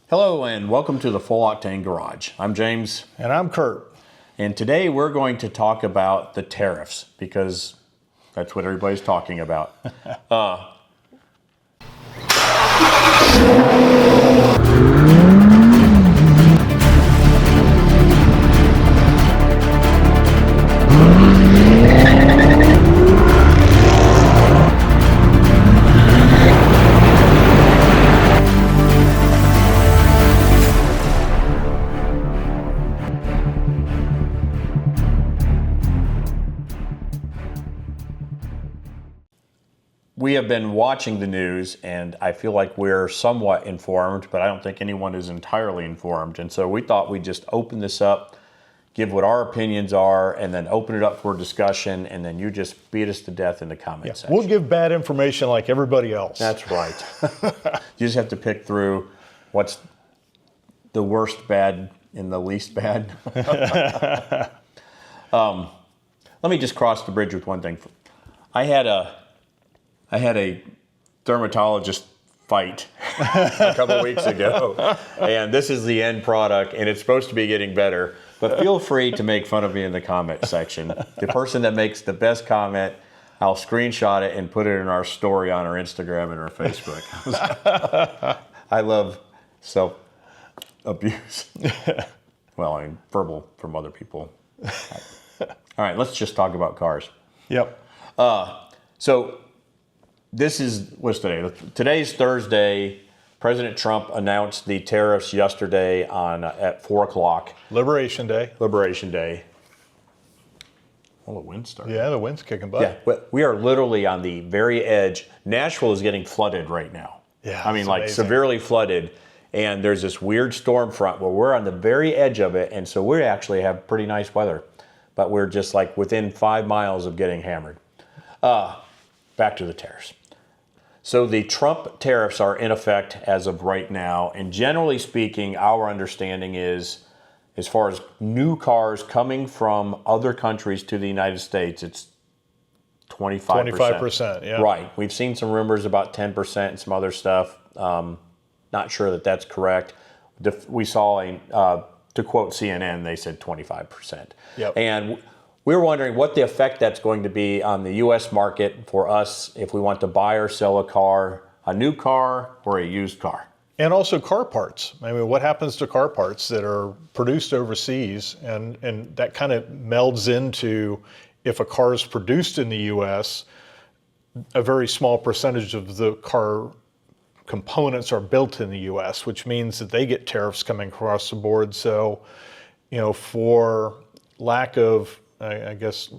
Hello and welcome to the Full Octane Garage. I'm James. And I'm Kurt. And today we're going to talk about the tariffs because that's what everybody's talking about. We have been watching the news and I feel like we're somewhat informed, but I don't think anyone is entirely informed. And so we thought we'd just open this up, give what our opinions are, and then open it up for discussion, and then you just beat us to death in the comment section. We'll give bad information like everybody else. That's right. You just have to pick through what's the worst bad and the least bad. Let me just cross the bridge with one thing. I had a dermatologist fight a couple weeks ago, and this is the end product, and it's supposed to be getting better, but feel free to make fun of me in the comment section. The person that makes the best comment, I'll screenshot it and put it in our story on our Instagram and our Facebook. I love self-abuse. Well, I mean, verbal from other people. All right, let's just talk about cars. Yep. So this is, what's today? Today's Thursday. President Trump announced the tariffs yesterday at 4 o'clock. Liberation Day. Liberation Day. Well, the wind's starting. Yeah, the wind's kicking butt. Yeah, we are literally on the very edge. Nashville is getting flooded right now. Yeah, I mean, like amazing. severely flooded. And there's this weird storm front where we're on the very edge of it. And so we actually have pretty nice weather. But we're just like within 5 miles of getting hammered. Back to the tariffs. So the Trump tariffs are in effect as of right now. And generally speaking, our understanding is, as far as new cars coming from other countries to the United States, it's 25%. 25%, yeah. Right. We've seen some rumors about 10% and some other stuff. Not sure that that's correct. We saw, to quote CNN, they said 25%. Yep. And we were wondering what the effect that's going to be on the U.S. market for us if we want to buy or sell a car, a new car or a used car. And also car parts. I mean, what happens to car parts that are produced overseas? And that kind of melds into, if a car is produced in the U.S., a very small percentage of the car components are built in the U.S., which means that they get tariffs coming across the board. So, for lack of, I guess,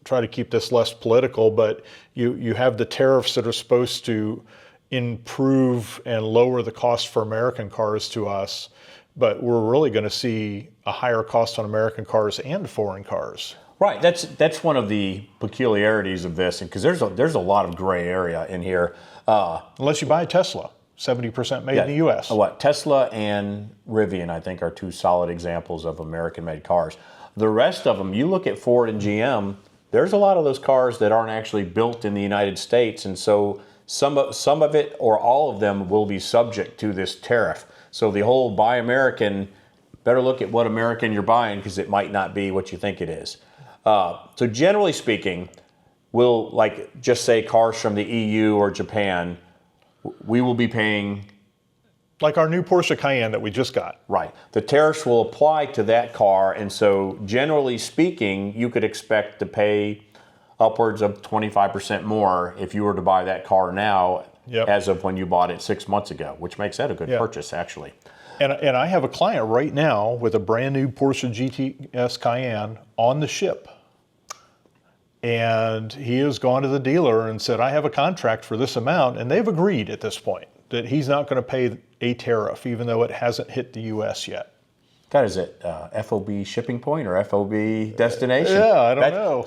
try to keep this less political, but you have the tariffs that are supposed to improve and lower the cost for American cars to us, but we're really going to see a higher cost on American cars and foreign cars. Right. That's one of the peculiarities of this, because there's a lot of gray area in here. Unless you buy a Tesla, 70% made in the U.S. What Tesla and Rivian, I think, are two solid examples of American-made cars. The rest of them, you look at Ford and GM, there's a lot of those cars that aren't actually built in the United States, and so some of it or all of them will be subject to this tariff. So the whole buy American, better look at what American you're buying because it might not be what you think it is. So generally speaking, we'll just say cars from the EU or Japan, we will be paying. Like our new Porsche Cayenne that we just got. Right. The tariffs will apply to that car, and so generally speaking, you could expect to pay upwards of 25% more if you were to buy that car now as of when you bought it 6 months ago, which makes that a good purchase, actually. And I have a client right now with a brand new Porsche GTS Cayenne on the ship. And he has gone to the dealer and said, I have a contract for this amount, and they've agreed at this point that he's not going to pay a tariff, even though it hasn't hit the U.S. yet. God, is it FOB shipping point or FOB destination? Yeah, I don't know.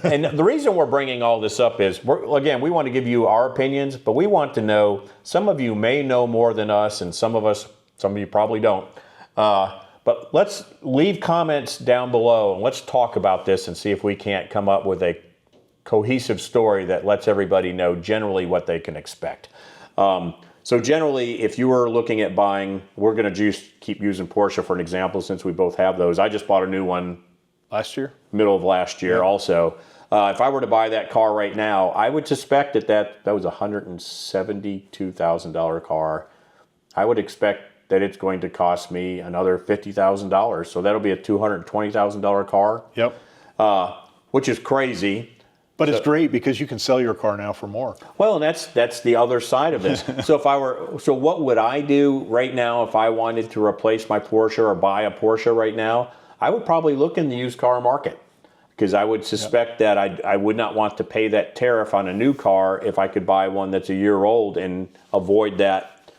And the reason we're bringing all this up is, again, we want to give you our opinions, but we want to know, some of you may know more than us, and some of you probably don't. But let's leave comments down below, and let's talk about this and see if we can't come up with a cohesive story that lets everybody know generally what they can expect. So generally, if you were looking at buying, we're going to just keep using Porsche for an example since we both have those. I just bought a new one Last year? middle of last year Yeah. also. If I were to buy that car right now, I would suspect that was a $172,000 car. I would expect that it's going to cost me another $50,000. So that'll be a $220,000 car, Yep. which is crazy. But it's great because you can sell your car now for more. Well, and that's the other side of this. So what would I do right now if I wanted to replace my Porsche or buy a Porsche right now? I would probably look in the used car market because I would suspect that I would not want to pay that tariff on a new car if I could buy one that's a year old and avoid that,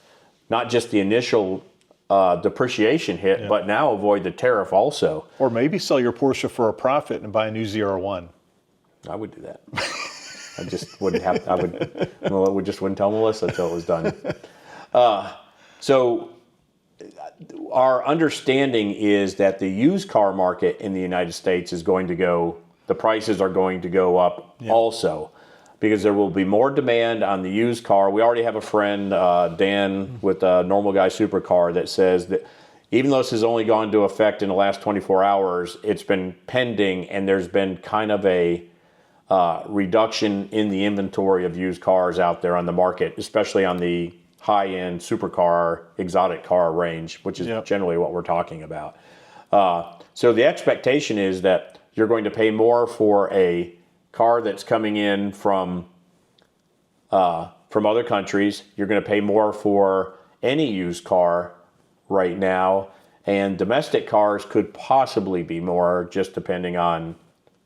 not just the initial depreciation hit, but now avoid the tariff also. Or maybe sell your Porsche for a profit and buy a new ZR1. I would do that. I just wouldn't have. We just wouldn't tell Melissa until it was done. So our understanding is that the used car market in the United States is going to go. The prices are going to go up also, because there will be more demand on the used car. We already have a friend, Dan, with a Normal Guy Supercar, that says that even though this has only gone into effect in the last 24 hours, it's been pending, and there's been kind of a reduction in the inventory of used cars out there on the market, especially on the high-end supercar, exotic car range, which is generally what we're talking about. So the expectation is that you're going to pay more for a car that's coming in from other countries. You're going to pay more for any used car right now, and domestic cars could possibly be more, just depending on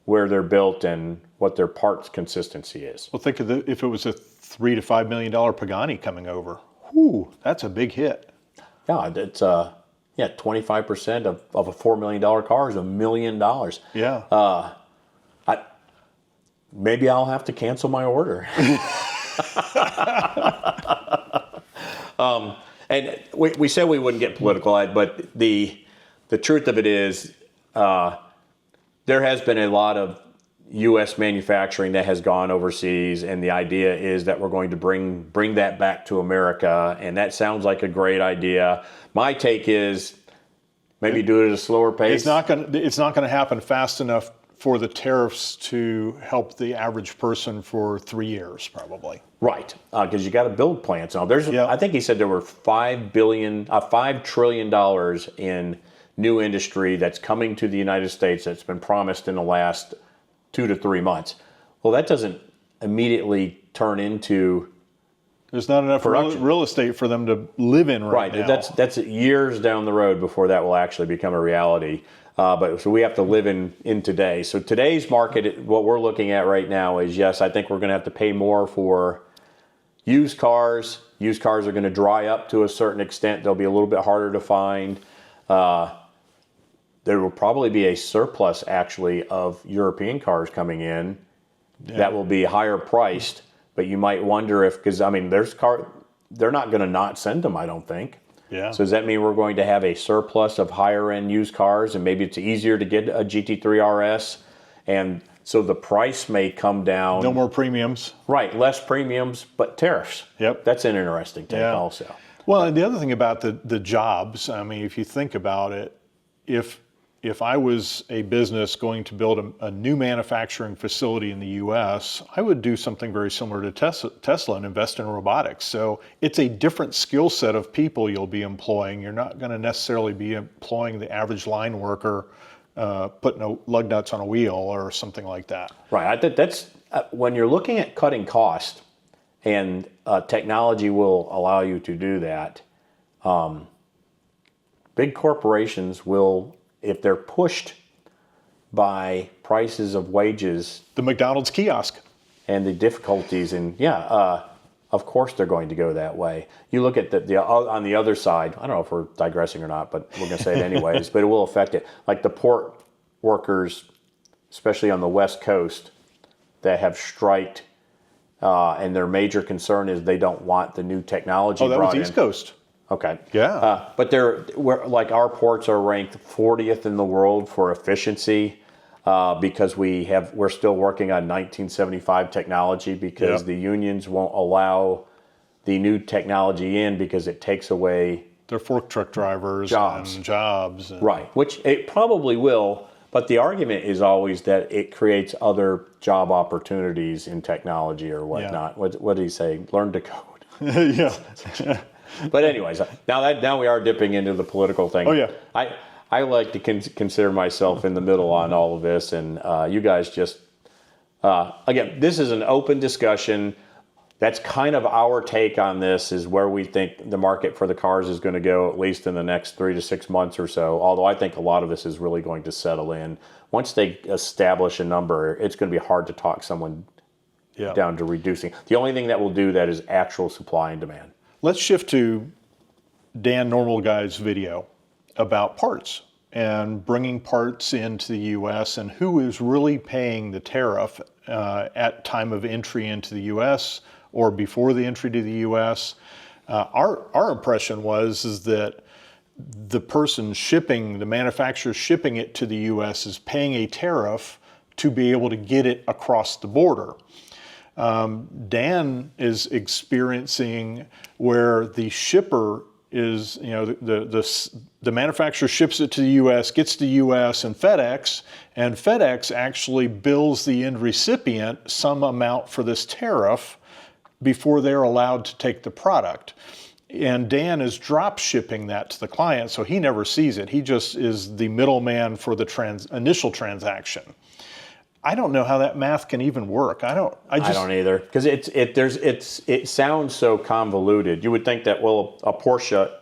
where they're built and what their parts consistency is. Well, think of if it was a $3 to $5 million Pagani coming over. Whew, that's a big hit. Yeah, it's 25% of a $4 million car is $1 million. Yeah. Maybe I'll have to cancel my order. And we said we wouldn't get political, Ed, but the truth of it is there has been a lot of U.S. manufacturing that has gone overseas, and the idea is that we're going to bring that back to America, and that sounds like a great idea. My take is maybe do it at a slower pace. It's not going to happen fast enough for the tariffs to help the average person for 3 years, probably. Right, because you got to build plants. Now, I think he said there were $5 trillion in new industry that's coming to the United States that's been promised in the last 2 to 3 months. Well, that doesn't immediately turn into. There's not enough real estate for them to live in right now. Right, that's years down the road before that will actually become a reality. So we have to live in today. So today's market, what we're looking at right now is, yes, I think we're going to have to pay more for used cars. Used cars are going to dry up to a certain extent. They'll be a little bit harder to find. There will probably be a surplus, actually, of European cars coming in that will be higher priced. But you might wonder because they're not going to not send them, I don't think. Yeah. So does that mean we're going to have a surplus of higher end used cars, and maybe it's easier to get a GT3 RS, and so the price may come down? No more premiums. Right, less premiums, but tariffs. Yep. That's an interesting take also. Well, and the other thing about the jobs, I mean, if you think about it, if I was a business going to build a new manufacturing facility in the U.S., I would do something very similar to Tesla and invest in robotics. So it's a different skill set of people you'll be employing. You're not going to necessarily be employing the average line worker putting lug nuts on a wheel or something like that. Right. I think that's when you're looking at cutting cost, and technology will allow you to do that. Big corporations will, if they're pushed by prices of wages, the McDonald's kiosk, and the difficulties, and of course they're going to go that way. You look at the on the other side. I don't know if we're digressing or not, but we're going to say it anyways. But it will affect it. Like the port workers, especially on the West Coast, that have striked, and their major concern is they don't want the new technology. Oh, that was East Coast. Okay. Yeah. But like our ports are ranked 40th in the world for efficiency because we're still working on 1975 technology because the unions won't allow the new technology in because it takes away They're fork truck drivers Jobs. and jobs. And, right, which it probably will. But the argument is always that it creates other job opportunities in technology or whatnot. What did he say? Learn to code. yeah. But anyways, now we are dipping into the political thing. Oh, yeah. I like to consider myself in the middle on all of this, and you guys just again, this is an open discussion. That's kind of our take on this, is where we think the market for the cars is going to go, at least in the next 3 to 6 months or so. Although I think a lot of this is really going to settle in. Once they establish a number, it's going to be hard to talk someone down to reducing. The only thing that will do that is actual supply and demand. Let's shift to Dan Normal Guy's video about parts and bringing parts into the U.S. and who is really paying the tariff at time of entry into the U.S. or before the entry to the U.S. Our impression is that the person shipping, the manufacturer shipping it to the U.S. is paying a tariff to be able to get it across the border. Dan is experiencing where the shipper is, the manufacturer ships it to the U.S., gets to the U.S. and FedEx actually bills the end recipient some amount for this tariff before they're allowed to take the product. And Dan is drop shipping that to the client, so he never sees it. He just is the middleman for the initial transaction. I don't know how that math can even work. I don't either, because it sounds so convoluted. You would think that, well, a Porsche,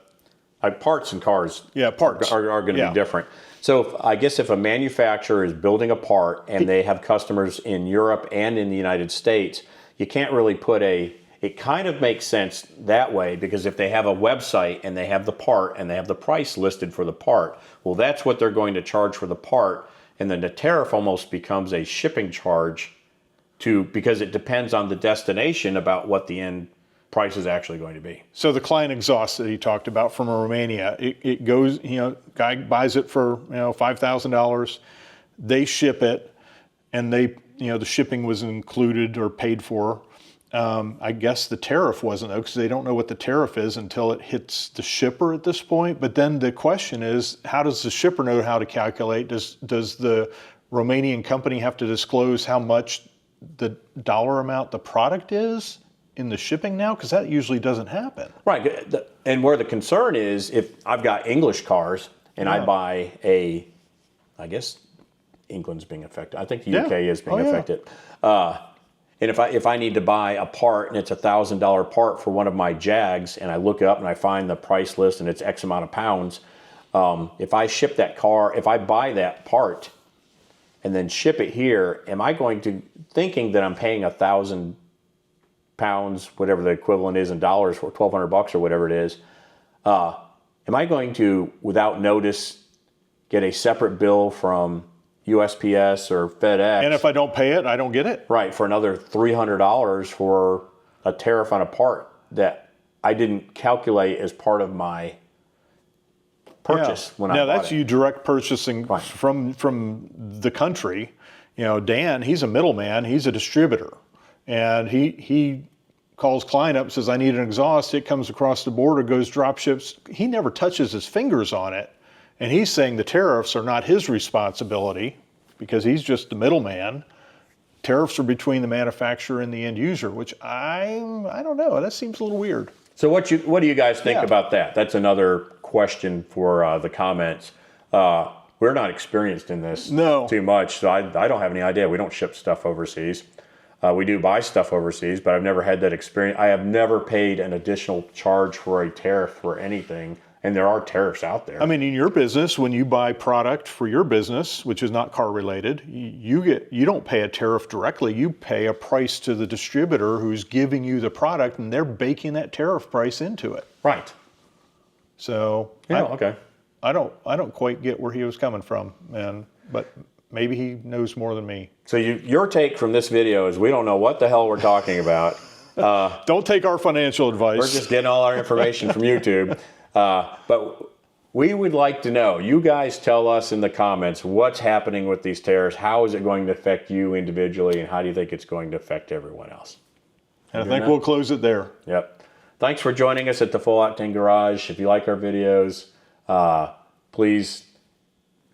parts in cars, parts are going to be different. So I guess if a manufacturer is building a part and they have customers in Europe and in the United States, you can't really put it kind of makes sense that way, because if they have a website and they have the part and they have the price listed for the part, well, that's what they're going to charge for the part. And then the tariff almost becomes a shipping charge because it depends on the destination about what the end price is actually going to be. So the client exhaust that he talked about from Romania, it goes, guy buys it for, $5,000. They ship it, and the shipping was included or paid for. I guess the tariff wasn't, though, because they don't know what the tariff is until it hits the shipper at this point. But then the question is, how does the shipper know how to calculate? Does the Romanian company have to disclose how much the dollar amount the product is in the shipping now? Because that usually doesn't happen. Right. And where the concern is, if I've got English cars and I buy I guess England's being affected. I think the UK is being affected. And if I need to buy a part and it's $1,000 part for one of my Jags, and I look up and I find the price list and it's X amount of pounds, if I ship that car, if I buy that part and then ship it here, am I going to, thinking that I'm paying 1,000 pounds, whatever the equivalent is in dollars, for $1,200 or whatever it is, am I going to, without notice, get a separate bill from USPS or FedEx? And if I don't pay it, I don't get it? Right, for another $300 for a tariff on a part that I didn't calculate as part of my purchase when I bought it. Now that's you direct purchasing from the country. Dan, he's a middleman, he's a distributor. And he calls client up and says, I need an exhaust. It comes across the border, goes drop ships. He never touches his fingers on it. And he's saying the tariffs are not his responsibility because he's just the middleman. Tariffs are between the manufacturer and the end user, which I don't know. That seems a little weird. So what do you guys think about that? That's another question for the comments. We're not experienced in this too much, so I don't have any idea. We don't ship stuff overseas. We do buy stuff overseas, but I've never had that experience. I have never paid an additional charge for a tariff for anything. And there are tariffs out there. I mean, in your business, when you buy product for your business, which is not car related, you don't pay a tariff directly. You pay a price to the distributor who's giving you the product, and they're baking that tariff price into it. Right. So I don't quite get where he was coming from, but maybe he knows more than me. So your take from this video is we don't know what the hell we're talking about. Don't take our financial advice. We're just getting all our information from YouTube. But we would like to know, you guys tell us in the comments what's happening with these tariffs. How is it going to affect you individually, and how do you think it's going to affect everyone else? And I think we'll close it there. Yep. Thanks for joining us at the Full Octane Garage. If you like our videos, please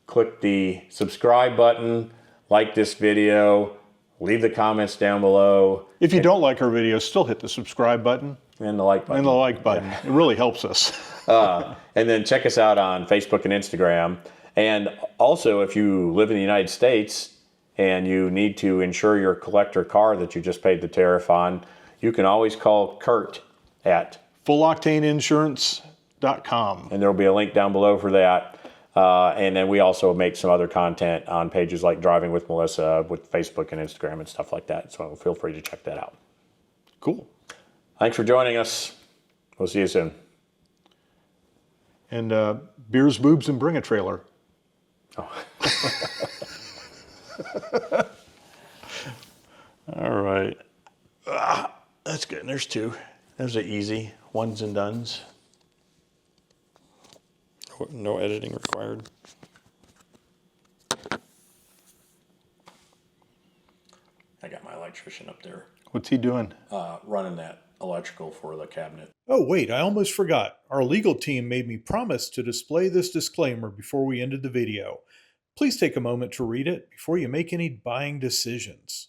click the subscribe button, like this video, leave the comments down below. If you don't like our videos, still hit the subscribe button. And the like button. And the like button. It really helps us. And then check us out on Facebook and Instagram. And also, if you live in the United States and you need to insure your collector car that you just paid the tariff on, you can always call Kurt at fulloctaneinsurance.com. And there will be a link down below for that. And then we also make some other content on pages like Driving with Melissa with Facebook and Instagram and stuff like that. So feel free to check that out. Cool. Thanks for joining us. We'll see you soon. And beers, boobs, and bring a trailer. Oh. All right. That's good. There's two. There's an easy ones and dones. No editing required. I got my electrician up there. What's he doing? Running that electrical for the cabinet. Oh, wait, I almost forgot. Our legal team made me promise to display this disclaimer before we ended the video. Please take a moment to read it before you make any buying decisions.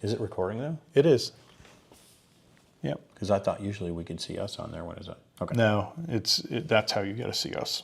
Is it recording though? It is. Yep. Because I thought usually we could see us on there. What is that? Okay. No, that's how you got to see us.